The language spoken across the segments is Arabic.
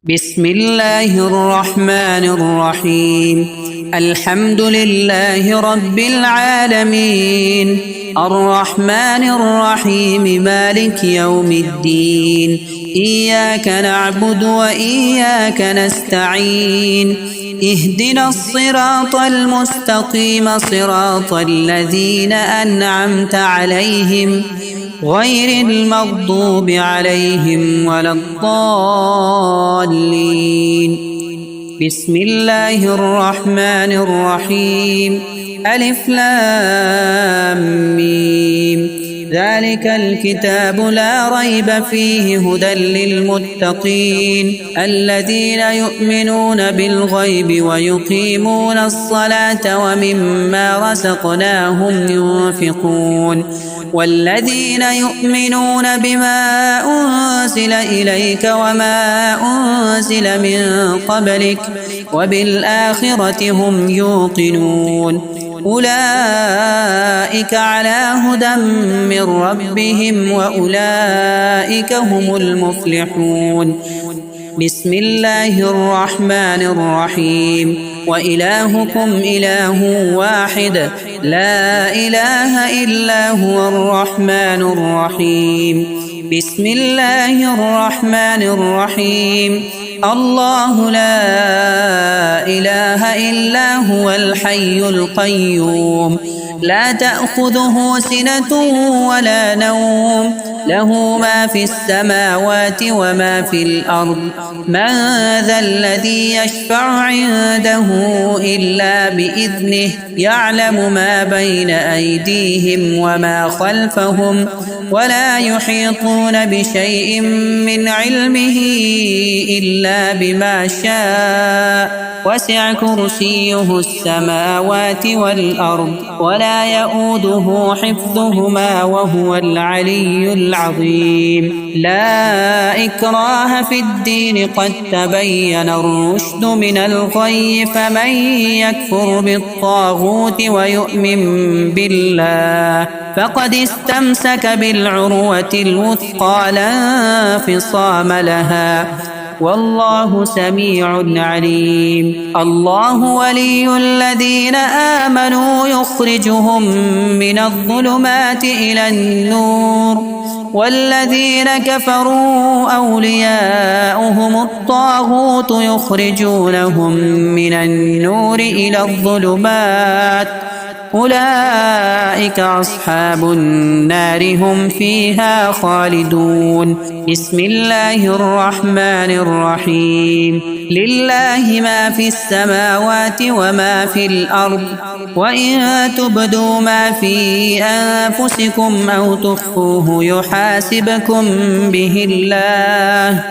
بسم الله الرحمن الرحيم. الحمد لله رب العالمين، الرحمن الرحيم، مالك يوم الدين. إياك نعبد وإياك نستعين. اهدنا الصراط المستقيم، صراط الذين أنعمت عليهم غير المغضوب عليهم ولا الضالين. بسم الله الرحمن الرحيم. ألف لام ميم. ذلك الكتاب لا ريب فيه هدى للمتقين الذين يؤمنون بالغيب ويقيمون الصلاة ومما رزقناهم ينفقون والذين يؤمنون بما أنزل إليك وما أنزل من قبلك وبالآخرة هم يوقنون. أولئك على هدى من ربهم وأولئك هم المفلحون. بسم الله الرحمن الرحيم. وإلهكم إله واحد لا إله إلا هو الرحمن الرحيم. بسم الله الرحمن الرحيم. الله لا إله إلا هو الحي القيوم لا تأخذه سنة ولا نوم له ما في السماوات وما في الأرض. من ذا الذي يشفع عنده إلا بإذنه يعلم ما بين أيديهم وما خلفهم ولا يحيطون بشيء من علمه إلا بما شاء. وسع كرسيه السماوات والأرض ولا يؤوده حفظهما وهو العلي العظيم. لا إكراه في الدين قد تبين الرشد من الغي فمن يكفر بالطاغوت ويؤمن بالله فقد استمسك بالعروة الوثقى لا انفصام لها والله سميع عليم. الله ولي الذين آمنوا يخرجهم من الظلمات إلى النور والذين كفروا أولياؤهم الطاغوت يخرجونهم من النور إلى الظلمات أولئك أصحاب النار هم فيها خالدون. بسم الله الرحمن الرحيم. لله ما في السماوات وما في الأرض وإن تبدوا ما في أنفسكم أو تخفوه يحاسبكم به الله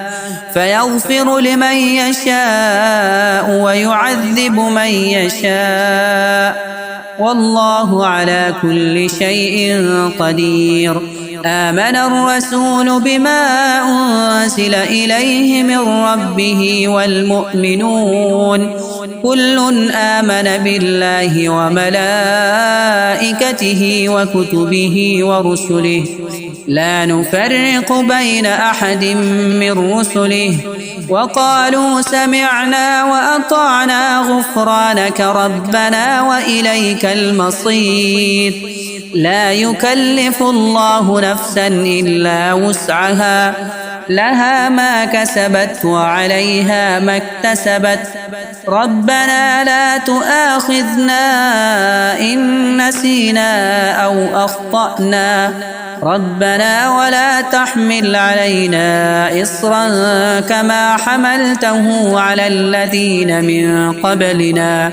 فيغفر لمن يشاء ويعذب من يشاء والله على كل شيء قدير. آمن الرسول بما أنزل إليه من ربه والمؤمنون كل آمن بالله وملائكته وكتبه ورسله لا نفرق بين أحد من رسله وقالوا سمعنا وأطعنا غفرانك ربنا وإليك المصير. لا يكلف الله نفسا إلا وسعها لها ما كسبت وعليها ما اكتسبت ربنا لا تؤاخذنا إن نسينا أو أخطأنا ربنا ولا تحمل علينا إصرا كما حملته على الذين من قبلنا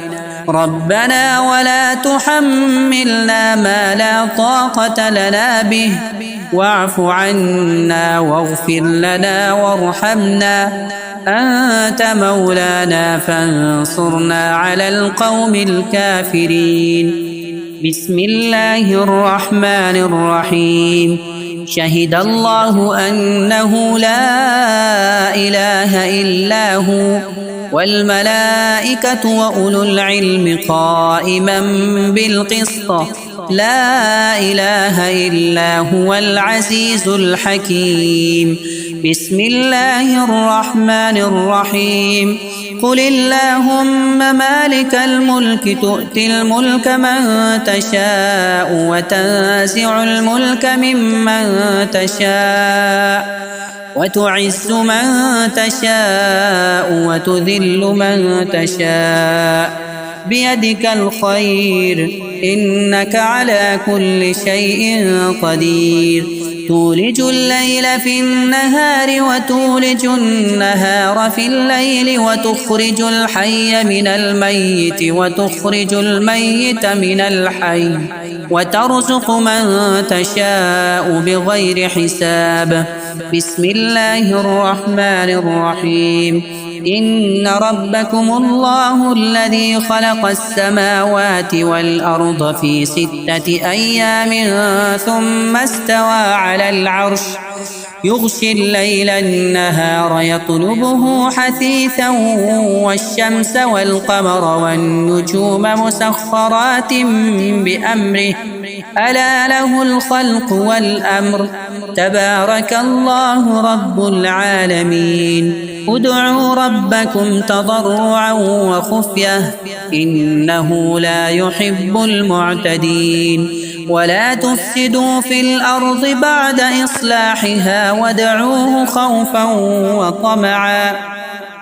ربنا ولا تحملنا ما لا طاقة لنا به واعف عنا واغفر لنا وارحمنا أنت مولانا فانصرنا على القوم الكافرين. بسم الله الرحمن الرحيم. شهد الله أنه لا إله إلا هو والملائكة وأولو العلم قائما بالقسط لا إله إلا هو العزيز الحكيم. بسم الله الرحمن الرحيم. قل اللهم مالك الملك تؤتي الملك من تشاء وتنزع الملك ممن تشاء وتعز من تشاء وتذل من تشاء بيدك الخير إنك على كل شيء قدير. تولج الليل في النهار وتولج النهار في الليل وتخرج الحي من الميت وتخرج الميت من الحي وترزق من تشاء بغير حساب. بسم الله الرحمن الرحيم. إن ربكم الله الذي خلق السماوات والأرض في 6 أيام ثم استوى على العرش يغشي الليل النهار يطلبه حثيثا والشمس والقمر والنجوم مسخرات بأمره ألا له الخلق والأمر تبارك الله رب العالمين. ادعوا ربكم تضرعا وخفية إنه لا يحب المعتدين. ولا تفسدوا في الأرض بعد إصلاحها وادعوه خوفا وطمعا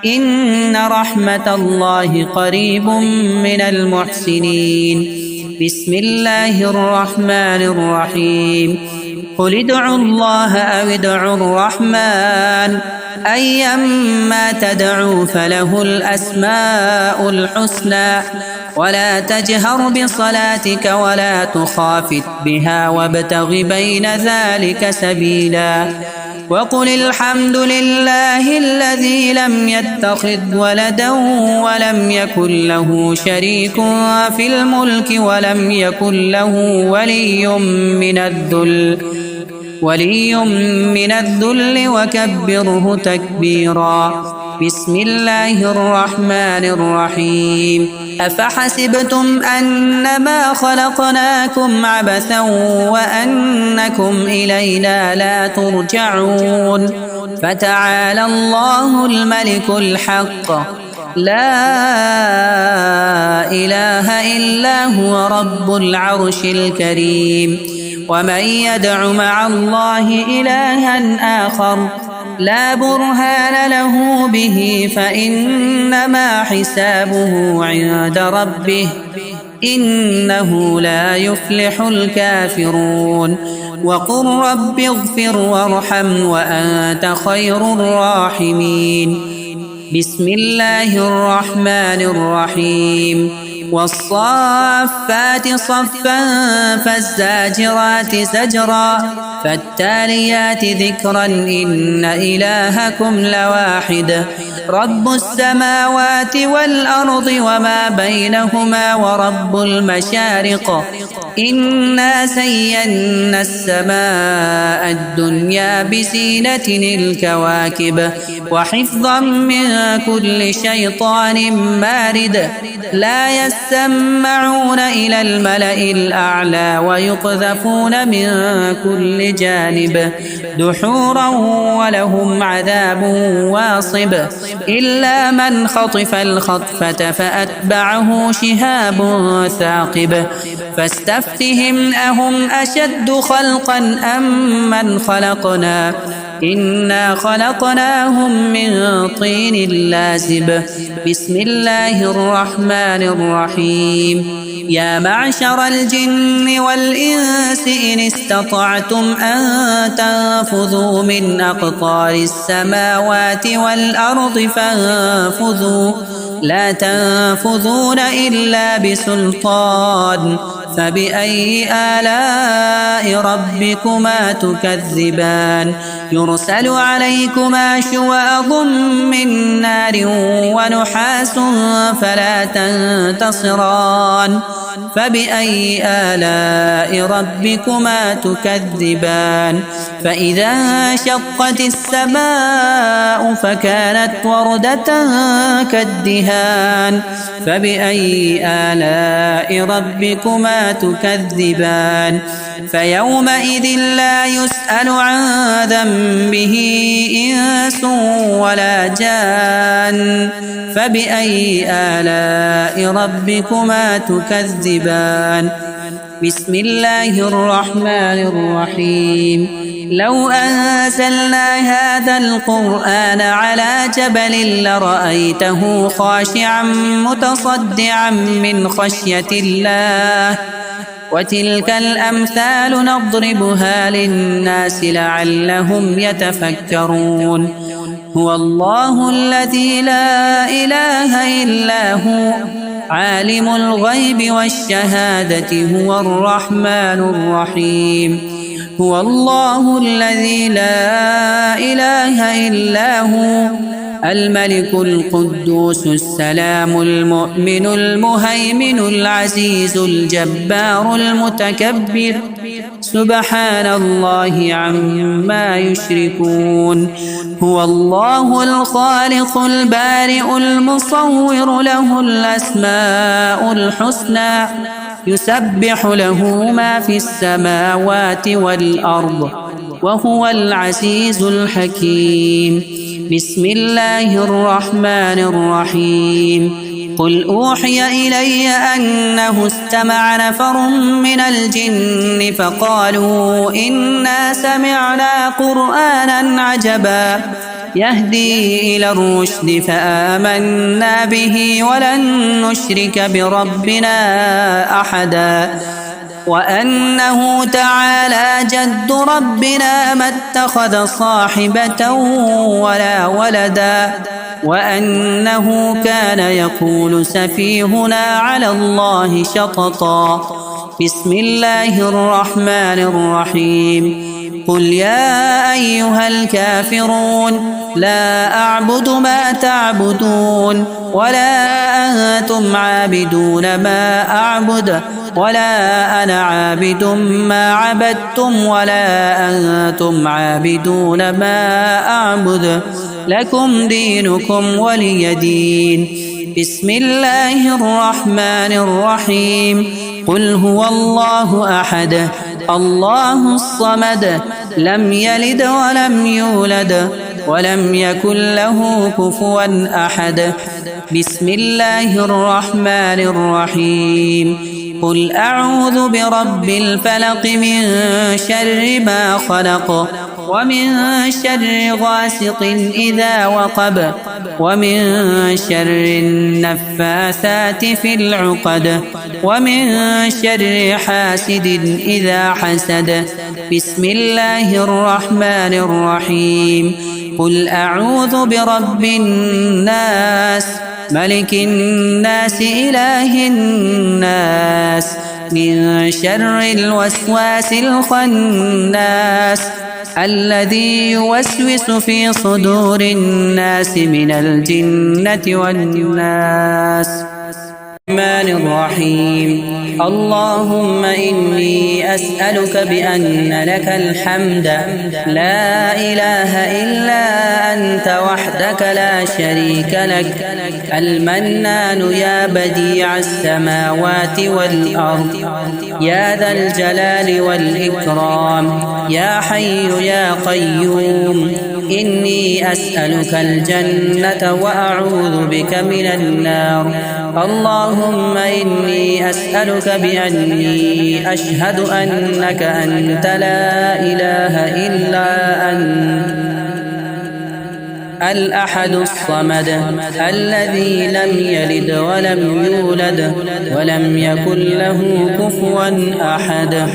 إن رحمة الله قريب من المحسنين. بسم الله الرحمن الرحيم. قل ادعوا الله أو ادعوا الرحمن أيما تدعوا فله الأسماء الحسنى ولا تجهر بصلاتك ولا تخافت بها وابتغ بين ذلك سبيلا. وقل الحمد لله الذي لم يتخذ ولدا ولم يكن له شريك في الملك ولم يكن له ولي من الذل وكبره تكبيرا. بسم الله الرحمن الرحيم. أفحسبتم أنما خلقناكم عبثا وأنكم إلينا لا ترجعون فتعالى الله الملك الحق لا إله إلا هو رب العرش الكريم. ومن يدع مع الله إلها آخر لا برهان له به فإنما حسابه عند ربه إنه لا يفلح الكافرون. وقل رب اغفر وارحم وأنت خير الراحمين. بسم الله الرحمن الرحيم. والصافات صفا فالزاجرات زجرا فالتاليات ذكرا إن إلهكم لواحد رب السماوات والأرض وما بينهما ورب المشارق إنا زينا السماء الدنيا بزينة الكواكب وحفظا من كل شيطان مارد لا يسمعون إلى الملأ الأعلى ويقذفون من كل جانب دحورا ولهم عذاب واصب إلا من خطف الخطفة فأتبعه شهاب ثاقب فاستفتهم أهم أشد خلقا أم من خلقنا إنا خلقناهم من طين لازب. بسم الله الرحمن الرحيم. يا معشر الجن والإنس إن استطعتم أن تنفذوا من أقطار السماوات والأرض فانفذوا لا تنفذون إلا بسلطان فبأي آلاء ربكما تكذبان يرسل عليكما شواظ من نار ونحاس فلا تنتصران فبأي آلاء ربكما تكذبان فإذا انشقت السماء فكانت وردة كالدهان فبأي آلاء ربكما تكذبان فيومئذ لا يسأل عن ذنبه إنس ولا جان فبأي آلاء ربكما تكذبان بسم الله الرحمن الرحيم لو أنزلنا هذا القرآن على جبل لرأيته خاشعا متصدعا من خشية الله وتلك الأمثال نضربها للناس لعلهم يتفكرون هو الله الذي لا إله إلا هو عالم الغيب والشهادة هو الرحمن الرحيم هو الله الذي لا إله إلا هو الملك القدوس السلام المؤمن المهيمن العزيز الجبار المتكبر سبحان الله عما يشركون هو الله الخالق البارئ المصور له الأسماء الحسنى يسبح له ما في السماوات والأرض وهو العزيز الحكيم بسم الله الرحمن الرحيم قل أوحي إلي أنه استمع نفر من الجن فقالوا إنا سمعنا قرآنا عجبا يهدي إلى الرشد فآمنا به ولن نشرك بربنا أحدا وأنه تعالى جد ربنا ما اتخذ صاحبة ولا ولدا وأنه كان يقول سفيهنا على الله شططا بسم الله الرحمن الرحيم قل يا أيها الكافرون لا أعبد ما تعبدون ولا أنتم عابدون ما أعبد ولا أنا عابد ما عبدتم ولا أنتم عابدون ما أعبد لكم دينكم ولي دين بسم الله الرحمن الرحيم قل هو الله أحد الله الصمد لم يلد ولم يولد ولم يكن له كفوا أحد بسم الله الرحمن الرحيم قل أعوذ برب الفلق من شر ما خلق ومن شر غاسق إذا وقب ومن شر النفاثات في العقد ومن شر حاسد إذا حسد بسم الله الرحمن الرحيم قل أعوذ برب الناس ملك الناس إله الناس من شر الوسواس الخناس الذي يوسوس في صدور الناس من الجنة والناس الرحمن الرحيم اللهم إني أسألك بأن لك الحمد لا إله إلا أنت وحدك لا شريك لك المنان يا بديع السماوات والأرض يا ذا الجلال والإكرام يا حي يا قيوم إني أسألك الجنة وأعوذ بك من النار اللهم إني أسألك بأني أشهد أنك أنت لا إله إلا أنت الأحد الصمد الذي لم يلد ولم يولد ولم يكن له كفوا أحد